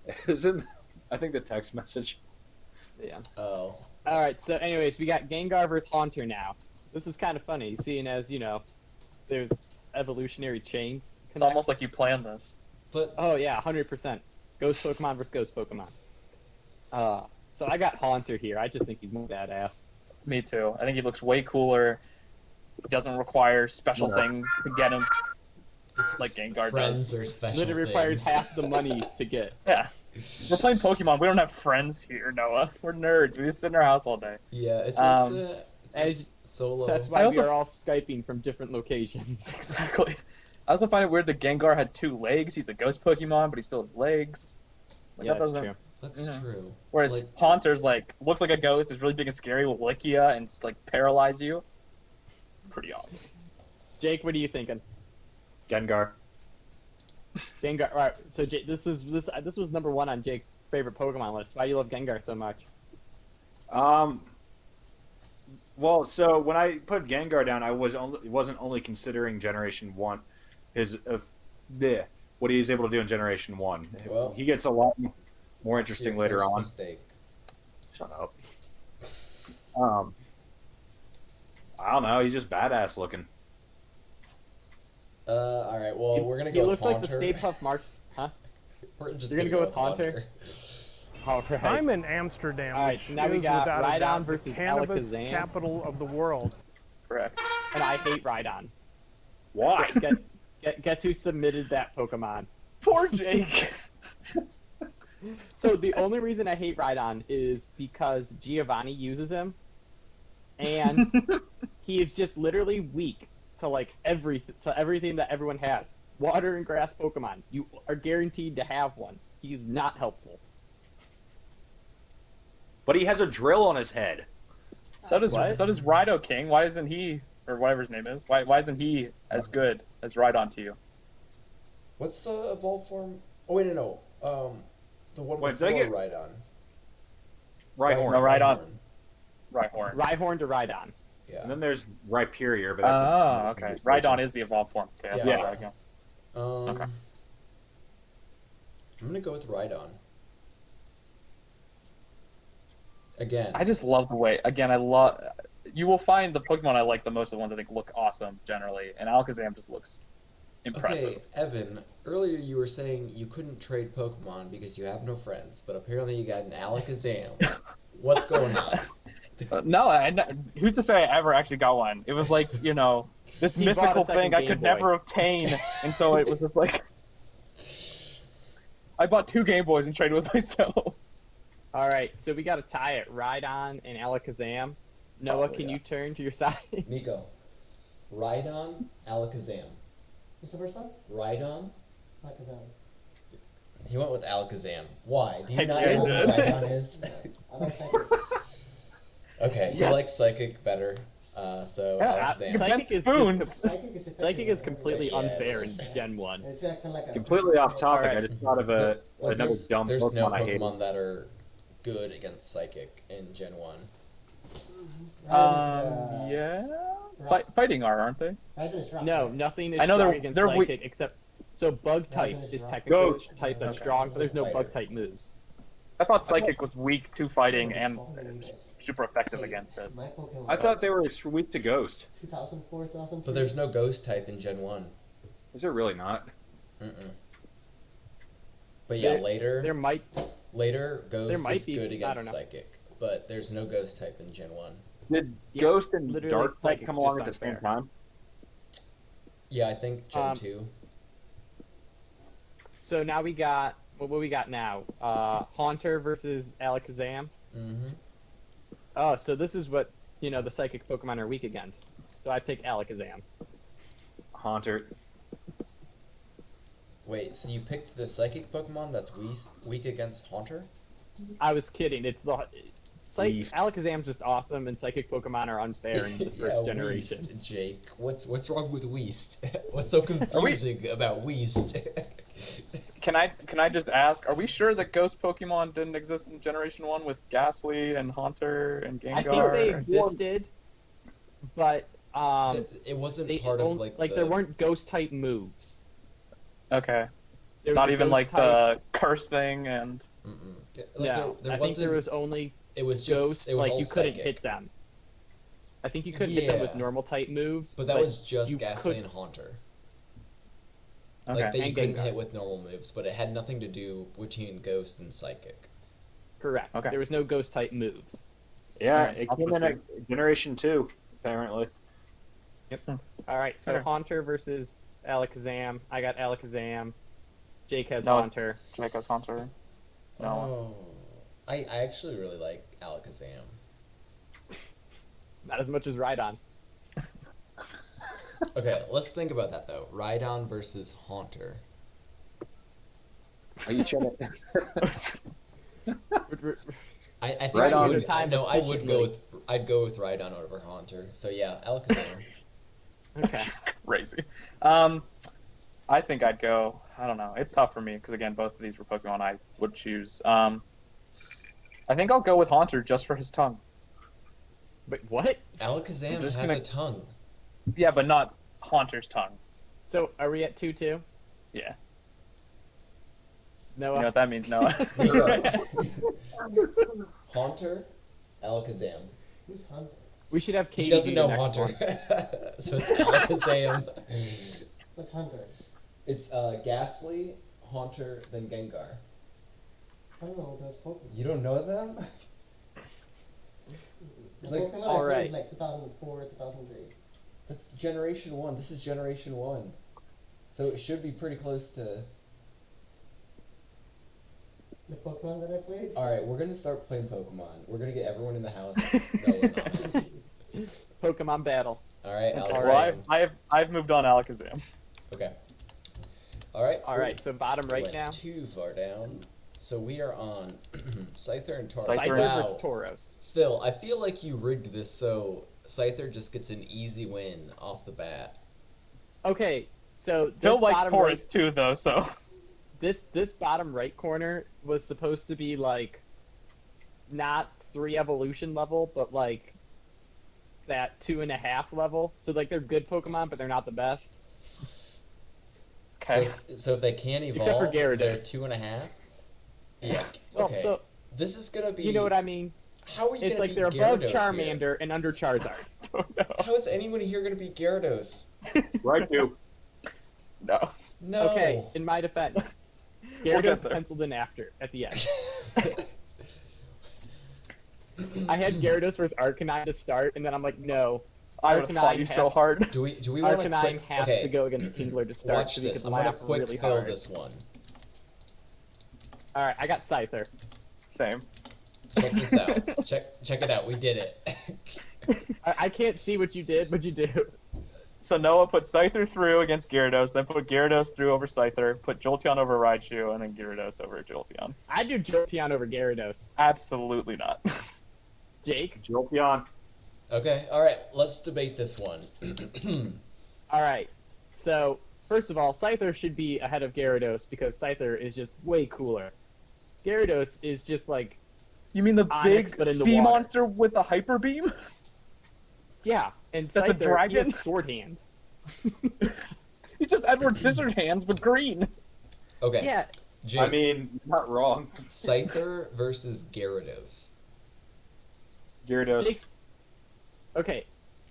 It was in, I think, the text message.
Yeah.
Oh.
All right. So, anyways, we got Gengar versus Haunter now. This is kind of funny, seeing as they're evolutionary chains.
It's
connect.
almost like you planned this.
But
Oh yeah, 100%. Ghost Pokemon versus Ghost Pokemon. So I got Haunter here. I just think he's more badass.
Me too. I think he looks way cooler. He doesn't require special
Yeah.
things to get him, like Gengar
friends
does.
or special
Literally requires
things.
half the money to get.
Yeah. We're playing Pokemon. We don't have friends here, Noah. We're nerds. We just sit in our house all day.
Yeah, it's
As-
solo.
That's why
I also-
we are all Skyping from different locations.
Exactly. I also find it weird that Gengar had 2 legs. He's a ghost Pokemon, but he still has legs. Like,
Yeah,
that
that's
doesn't-
true.
That's
Yeah.
true.
Whereas
Like-
Haunter's looks like a ghost, is really big and scary, will lick you and paralyze you. Pretty awesome.
Jake, what are you thinking?
Gengar.
Gengar. All right. So Jake, this was #1 on Jake's favorite Pokemon list. Why do you love Gengar so much?
Well, so when I put Gengar down, I wasn't only considering Generation 1, what he is able to do in Generation 1.
Well,
he gets a lot more interesting
Your
later
first
on.
Mistake.
Shut up. I don't know. He's just badass looking.
All right. Well, we're gonna
He
go.
looks
with
like the
Haunter.
Stay Puft Mark. Huh?
We're just
You're gonna go with Haunter? All right.
I'm in Amsterdam,
All right,
which
now we
is
got
without a
Rhydon
doubt
versus
the cannabis
Alakazam.
capital of the world.
Correct.
And I hate Rhydon.
Why?
Guess who submitted that Pokemon?
Poor Jake.
So the only reason I hate Rhydon is because Giovanni uses him, and he is just literally weak to everything that everyone has. Water and grass Pokemon. You are guaranteed to have one. He's not helpful.
But he has a drill on his head.
So does
What?
Rhino King. Why isn't he, or whatever his name is, why isn't he as good as Rhydon to you?
What's the evolved form? Oh wait, no. The one
Wait,
before
did I get-
Rhydon.
Rhyhorn.
No, Rhydon. Rhyhorn.
Rhyhorn to Rhydon.
Yeah.
And then there's Rhyperior, but that's
Oh, okay. Rhydon is the evolved form. Okay, that's
Yeah.
where I go. Okay.
I'm gonna go with Rhydon. Again.
I just love the way. Again, you will find the Pokemon I like the most are the ones I think look awesome generally, and Alakazam just looks impressive.
Okay, Evan. Earlier you were saying you couldn't trade Pokemon because you have no friends, but apparently you got an Alakazam. What's going on?
No, who's to say I ever actually got one? It was like, this
He bought a
mythical
second
thing I
Game
could
Boy.
never obtain, and so it was just like I bought 2 Game Boys and traded with myself.
All right, so we got to tie it. Rhydon and Alakazam. Noah,
Oh,
can
yeah.
you turn to your side?
Nico. Rhydon, Alakazam.
What's the first one?
Rhydon?
Alakazam.
He went with Alakazam. Why? Do you
Heck
not
yeah,
know
he
what
did.
Rhydon is?
I like Psychic.
Okay, he
Yeah.
likes Psychic better. So
Yeah,
Alakazam.
Psychic is
Spoons.
just
Psychic is
Psychic is completely
Yeah,
unfair in
it is.
Gen 1.
It's kind of like a
completely off topic.
Alright.
I just thought of
Well,
another dumb
there's
Pokemon
no
I hate.
Pokemon that are good against Psychic in Gen 1.
Yeah. Fighting aren't they?
No, nothing is
I know
strong
they're-
against
they're
Psychic except. So Bug type
Rhydon is
is
rough.
technically
Ghost.
a type that's
Okay.
strong, but there's no
Fighter.
Bug type moves.
I thought Psychic was weak to fighting and super effective against it.
My Pokemon.
I thought they were weak to Ghost.
2004, 2003.
But there's no Ghost type in Gen 1.
Is there really not?
But yeah,
There
later
might.
Ghost
might
is
be,
good
I
against
don't know.
Psychic. But there's no Ghost type in Gen 1.
Did
Yeah,
Ghost and
literally
Dark type
Psychic's
come along
just
at the same
unfair.
time?
Yeah, I think Gen 2.
So now we got what we got now? Haunter versus Alakazam. Oh, so this is what the Psychic Pokemon are weak against. So I pick Alakazam.
Haunter.
Wait, so you picked the Psychic Pokemon that's weak against Haunter?
I was kidding. It's the
Weast.
Alakazam's just awesome, and Psychic Pokemon are unfair in the first generation.
Weast, Jake. What's wrong with Weast? What's so confusing about Weast?
Can I just ask, are we sure that Ghost Pokemon didn't exist in Generation 1 with Ghastly and Haunter and Gengar?
I think they existed, but
it wasn't
they
part of
there weren't Ghost type moves.
Okay.
There was
Not
a
even
Ghost
like
type,
the curse thing and...
No, I think there was only
It was just
Ghost.
it was
Like
all
you couldn't
psychic.
hit them. I think you couldn't hit them with
Yeah.
normal type moves.
But that was just
you
Ghastly
could-
and Haunter.
Okay.
Like that you
And
couldn't
Gengar.
hit with normal moves, but it had nothing to do between Ghost and Psychic.
Correct.
Okay.
There was no Ghost type moves.
Yeah,
Alright,
it
I'll
came in
proceed.
at Generation 2, apparently.
All right, so
Okay.
Haunter versus Alakazam. I got Alakazam. Jake has
No.
Haunter.
Jake has Haunter. No.
Oh. I actually really like Alakazam.
Not as much as Rhydon.
Okay, let's think about that though. Rhydon versus Haunter.
Are you trying to...
I think
Rhydon
I
is
would,
a time
no, I'd
efficiently.
go with Rhydon over Haunter. So yeah, Alakazam.
Okay.
Crazy. I think I'd go. I don't know. It's tough for me because again, both of these were Pokemon I would choose. I think I'll go with Haunter just for his tongue.
Wait, what?
Alakazam has
gonna-
a tongue.
Yeah, but not Haunter's tongue.
So are we at 2-2?
Yeah.
Noah.
You know what that means, Noah?
Haunter, Alakazam.
Who's Hunter?
We should have Katie
He doesn't
do the
know
next
Haunter.
one.
So it's Alakazam.
What's Hunter?
It's Ghastly, Haunter, then Gengar.
I don't know those Pokemon.
You don't know them?
The
Like,
Pokemon I
all
played
right.
was like 2004, 2003.
That's Generation 1. This is Generation 1. So it should be pretty close to...
The Pokemon that I played?
Alright, we're gonna start playing Pokemon. We're gonna get everyone in the house. No, we're not.
Pokemon battle.
Alright,
Okay.
Alakazam.
Well, I've moved on Alakazam.
Okay. Alright.
All right, so bottom right
Went
now.
too far down. So we are on Scyther and Tauros.
Scyther
Scyther
Wow.
versus Tauros.
Phil, I feel like you rigged this so Scyther just gets an easy win off the bat.
Okay, so this
Phil likes
bottom
Taurus
right,
too, though, so...
this bottom right corner was supposed to be like not 3 evolution level, but like that 2.5 level. So like they're good Pokemon, but they're not the best.
Okay.
So if they can't evolve,
Except for
they're
Gyarados.
2.5? Yeah.
Well,
Okay.
so
This is gonna be...
you know what I mean.
How are you
It's
gonna
like
beat
they're above
Gyarados
Charmander
here?
and under Charizard.
Oh, no.
How is anyone here gonna beat Gyarados?
Right, you.
No.
No.
Okay, in my defense,
We'll get
Gyarados
there.
penciled in at the end. I had Gyarados versus Arcanine to start, and then I'm like, no,
I would have fought you
Arcanine
so
has-
hard.
Do we want to
Arcanine has
okay.
to go against Kingler to start
Watch
so we
this.
can
I'm gonna
laugh
quick
really
fill
hard.
this one.
All right, I got Scyther.
Same.
Check this out. Check it out. We did it.
I can't see what you did, but you do.
So Noah put Scyther through against Gyarados, then put Gyarados through over Scyther, put Jolteon over Raichu, and then Gyarados over Jolteon.
I do Jolteon over Gyarados.
Absolutely not.
Jake?
Jolteon.
Okay. All right. Let's debate this one.
All right. So, first of all, Scyther should be ahead of Gyarados because Scyther is just way cooler. Gyarados is just like,
You mean the
Onyx,
big
but in the
sea
water.
monster with the hyper beam?
yeah, and
That's a
Scyther, he
dragon?
has sword hands.
He's just Edward Scissorhands, but green.
Okay.
Yeah,
Jake,
I mean, you're not wrong.
Scyther versus Gyarados.
Gyarados.
Jake's... Okay,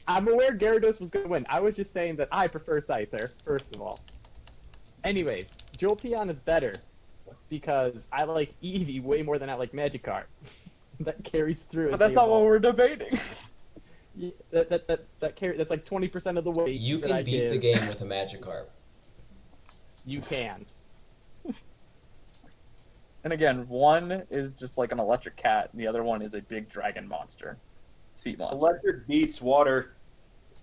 I'm aware Gyarados was going to win. I was just saying that I prefer Scyther, first of all. Anyways, Jolteon is better because I like Eevee way more than I like Magikarp. That carries through.
But that's not what we're debating.
Yeah, that's like 20% of the weight.
You
that
can
I
beat
give.
the game with a Magikarp.
You can.
And again, one is just like an electric cat, and the other one is a big dragon monster. Sea monster.
Electric beats water.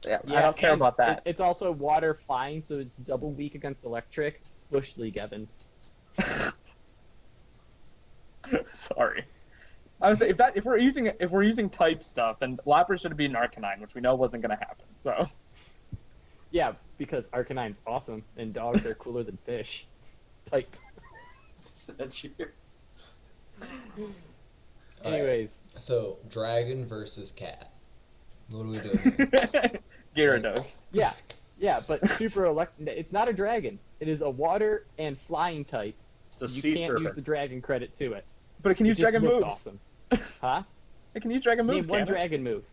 Yeah, I don't care
and
about that.
It's also water flying, so it's double weak against electric. Bush League, Evan.
Sorry. I was saying, if we're using type stuff, then Lapras should be an Arcanine, which we know wasn't gonna happen. So.
Yeah, because Arcanine's awesome, and dogs are cooler than fish. Type.
That's you.
Anyways.
Right. So, dragon versus cat. What are we doing here?
Gyarados.
Yeah, but it's not a dragon. It is a water and flying type.
It's a
You
sea
can't
serpent.
use the dragon credit to it.
But it can use
It just
dragon
looks
moves.
awesome. Huh?
It can use dragon moves.
Name one
can't it?
dragon move.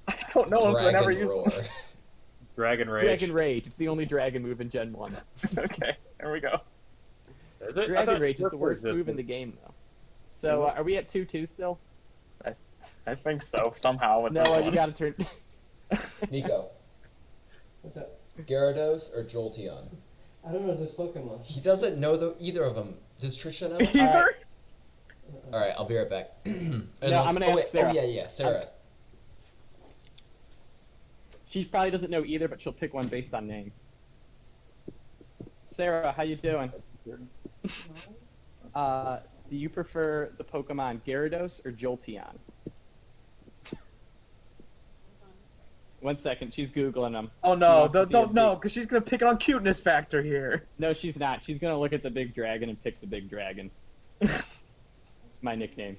I don't know. I never
Dragon
used
roar.
one.
Dragon Rage.
Dragon Rage. It's the only dragon move in Gen 1.
Okay, there we go.
Is it? I
Dragon
thought
Rage is the
Surfer
worst move
existed.
in the game, though. So, are we at 2-2 still?
I think so, somehow. With
No,
this
you
one.
gotta turn...
Nico,
What's up?
Gyarados or Jolteon?
I don't know this Pokemon.
He doesn't know either of them. Does Trisha know?
Either?
Alright, I'll be right back.
I'm gonna ask Sarah.
Oh, yeah, Sarah.
She probably doesn't know either, but she'll pick one based on name. Sarah, how you doing? Do you prefer the Pokemon Gyarados or Jolteon? 1 second, she's Googling them.
Oh
She
no,
wants to see a
no,
big-
because she's gonna pick it on cuteness factor here.
No, she's not. She's gonna look at the big dragon and pick the big dragon. It's my nickname.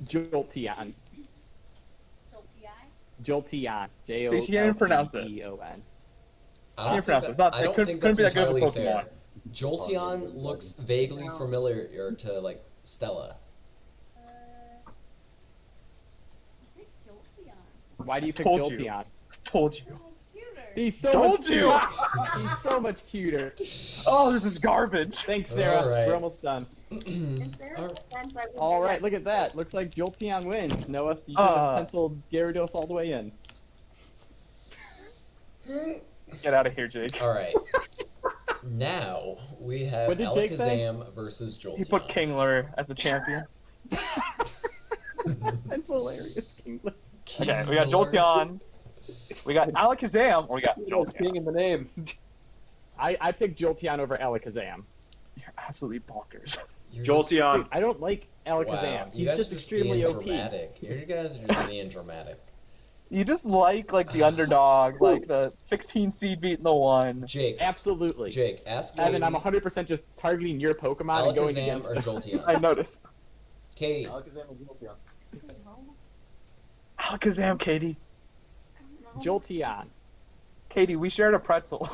Jolteon. Jolteon.
See, she can't even pronounce it.
J-O-L-T-E-O-N.
I
Can't pronounce it. It's not-
I
it
don't
couldn't-
think
couldn't
that's
be that good of a
entirely fair.
Pokemon.
Jolteon looks vaguely familiar to, like, Stella.
Why do you pick
Told you.
Jolteon?
Told you.
He's so
Told
much
you.
cuter. He's so much cuter.
Oh, this is garbage.
Thanks, Sarah.
Alright.
We're almost done. All right, look at that. Looks like Jolteon wins. Noah, you could have penciled Gyarados all the way in.
Get out of here, Jake.
Alright. Now, we have
What did Jake say?
Alakazam versus Jolteon.
He put Kingler as the champion.
That's hilarious, Kingler.
Okay, we got Jolteon. We got Alakazam, or we got Jolteon.
in the name.
I picked Jolteon over Alakazam.
You're absolutely bonkers.
You're
Jolteon.
Dude, I don't like Alakazam.
Wow, you
He's
guys
just
are
extremely
being
OP.
dramatic. You guys are just being dramatic.
You just like the underdog, like the 16 seed beating the one.
Jake,
Absolutely.
ask
Evan, I'm
Katie,
100% just targeting your Pokemon and going
Alakazam
against
or
them.
Jolteon?
I noticed.
Katie,
Alakazam, Katie.
Jolteon.
Katie, we shared a pretzel.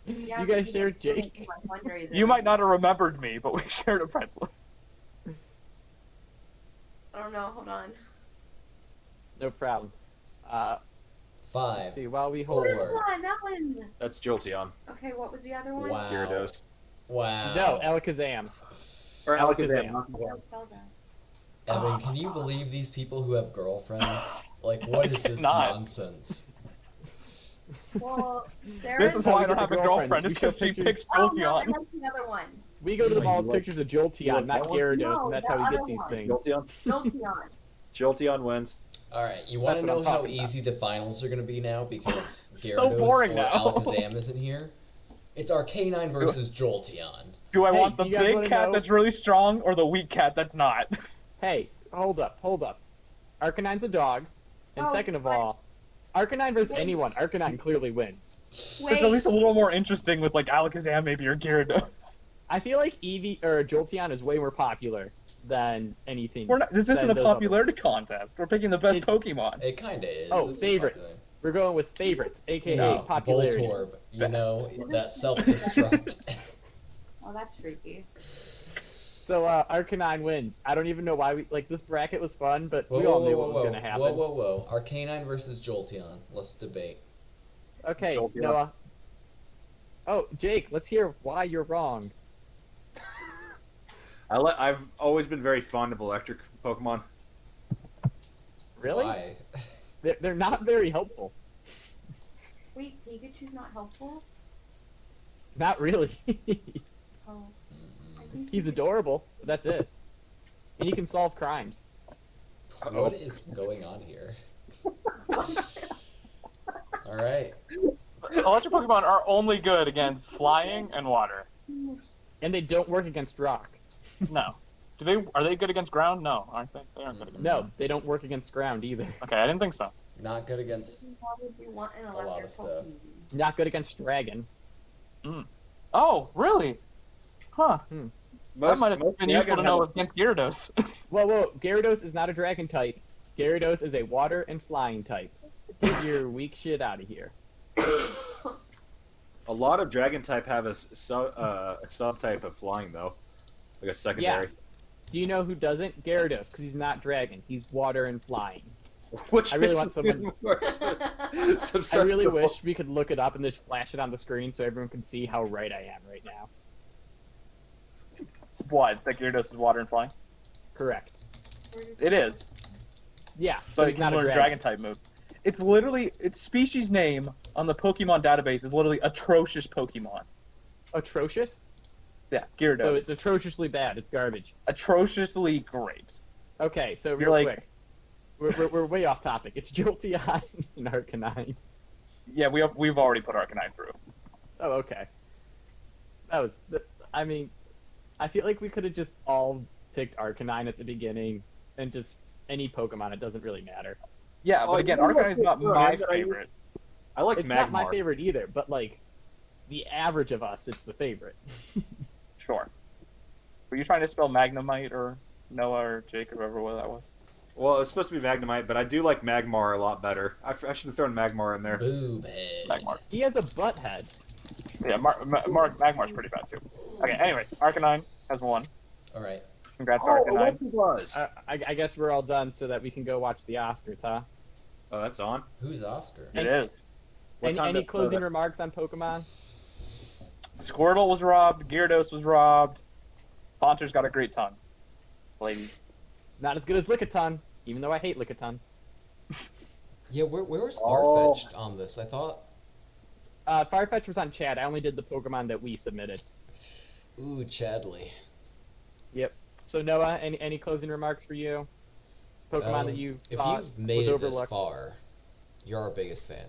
You guys share Jake?
You might not have remembered me, but we shared a pretzel.
I don't know, hold on.
No problem. Let's
5.
see, while we
Oh,
hold...
this
Four.
one, that one.
That's Jolteon.
Okay, what was the other one?
Wow.
Gyarados.
Wow.
No, Alakazam.
Or
Alakazam.
Spell that.
Evan, can you believe these people who have girlfriends? Like, what is this
cannot.
nonsense?
Well,
This is
how
why
we
I don't
get
have
the
a girlfriend,
girlfriends.
it's
We show
because she
pictures.
picks
Oh, no,
Jolteon.
that's the other one.
We go to the mall with
like-
pictures of Jolteon, not
that one?
Gyarados,
No,
and that's
that
how we get
other
these
one.
things.
Jolteon.
Jolteon.
Jolteon wins.
Alright, you
That's
want to
what I'm
know how
talking about.
easy the finals are going to be now because
So
Gyarados
boring
or
now.
Alakazam isn't here? It's Arcanine versus Jolteon.
Do I
Hey,
want the
do you guys
big
wanna
cat
know-
that's really strong or the weak cat that's not?
Hey, hold up. Arcanine's a dog, and
Oh,
second of
what?
all, Arcanine versus
Wait.
anyone, Arcanine clearly wins.
It's
Wait,
at least a little more interesting with like Alakazam maybe or Gyarados.
I feel like Eevee or Jolteon is way more popular than anything.
This isn't
than
a
those other
popularity
ones.
contest. We're picking the best
It-
Pokemon.
It kinda is.
Oh,
It's
favorite.
popular.
We're going with favorites, aka
No,
popularity.
Voltorb. You know, that self-destruct.
Oh, that's freaky.
So Arcanine wins. I don't even know why we this bracket was fun, but
Whoa,
we all
whoa,
knew
whoa,
what was
whoa.
gonna happen.
Whoa. Arcanine versus Jolteon. Let's debate.
Okay,
Jolteon.
Noah. Oh, Jake, let's hear why you're wrong.
I've always been very fond of electric Pokemon.
Really?
Why?
They're not very helpful.
Wait, Pikachu's not helpful?
Not really.
Oh. I think
He's adorable, but that's it. And he can solve crimes.
What is going on here? Alright.
Electric Pokemon are only good against flying and water.
And they don't work against rock.
No. Are they good against ground? No, aren't they? They aren't good against
No, they don't work against ground either.
Okay, I didn't think so.
Not good against...
Why would you want an
A lot of
electric
stuff.
Pokemon?
Not good against dragon.
Oh, really? Huh. That might have been useful to know against Gyarados.
Whoa, Gyarados is not a dragon type. Gyarados is a water and flying type. Get your weak shit out of here.
A lot of Dragon type have a subtype of flying though, like a secondary.
Yeah. Do you know who doesn't? Gyarados, because he's not dragon. He's water and flying.
Which
I really
makes
want
it
someone-
more
I
susceptible.
really wish we could look it up and just flash it on the screen so everyone can see how right I am right now.
What? That Gyarados is water and flying?
Correct.
It is.
Yeah,
So
he's
you
not
can
a
learn
dragon.
dragon type move. It's literally its species name on the Pokemon database is literally atrocious Pokemon.
Atrocious?
Yeah, Gyarados.
So it's atrociously bad. It's garbage.
atrociously great.
Okay, so
You're
real
like-
quick. We're way off topic. It's Jolteon and Arcanine.
Yeah, we've already put Arcanine through.
Oh, okay. I mean, I feel like we could have just all picked Arcanine at the beginning and just any Pokemon. It doesn't really matter.
Yeah, but again, Arcanine is not my favorite.
I like
It's
Magmar.
not my favorite either, but like the average of us, it's the favorite.
Sure. Were you trying to spell Magnemite or Noah or Jake or whoever that was?
Well, it's supposed to be Magnemite, but I do like Magmar a lot better. I should have thrown Magmar in there.
Boob head.
Magmar.
He has a butt head.
Yeah, Magmar's pretty bad too. Okay, anyways, Arcanine has won.
Alright.
Congrats,
Oh,
Arcanine.
he was.
I guess we're all done so that we can go watch the Oscars, huh?
Oh, that's on.
Who's Oscar?
It is.
What time
Any
does-
closing remarks on Pokemon?
Squirtle was robbed. Gyarados was robbed. Haunter's got a great tongue. Ladies.
Not as good as Lickitung, even though I hate Lickitung.
Yeah, where was
Oh.
Farfetch'd on this? I thought...
Farfetch was on chat. I only did the Pokemon that we submitted.
Ooh, Chadley.
Yep. So Noah, any closing remarks for you? Pokemon that you
If
thought
you've made
was
it this
overlooked?
far, you're our biggest fan.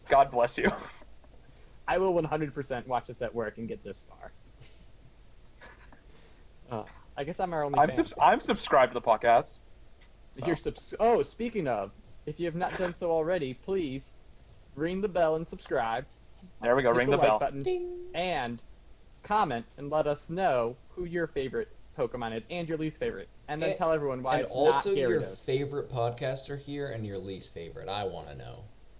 God bless you.
I will 100% watch this at work and get this far. I guess I'm our only fan.
I'm subscribed to the podcast.
You're oh, speaking of, if you have not done so already, please ring the bell and subscribe.
There we go.
Hit
Ring the
like
bell.
button, and comment and let us know who your favorite Pokemon is and your least favorite, and then
And-
tell everyone why
And
it's
also
not
your
Gyarados.
favorite podcaster here and your least favorite. I want to know.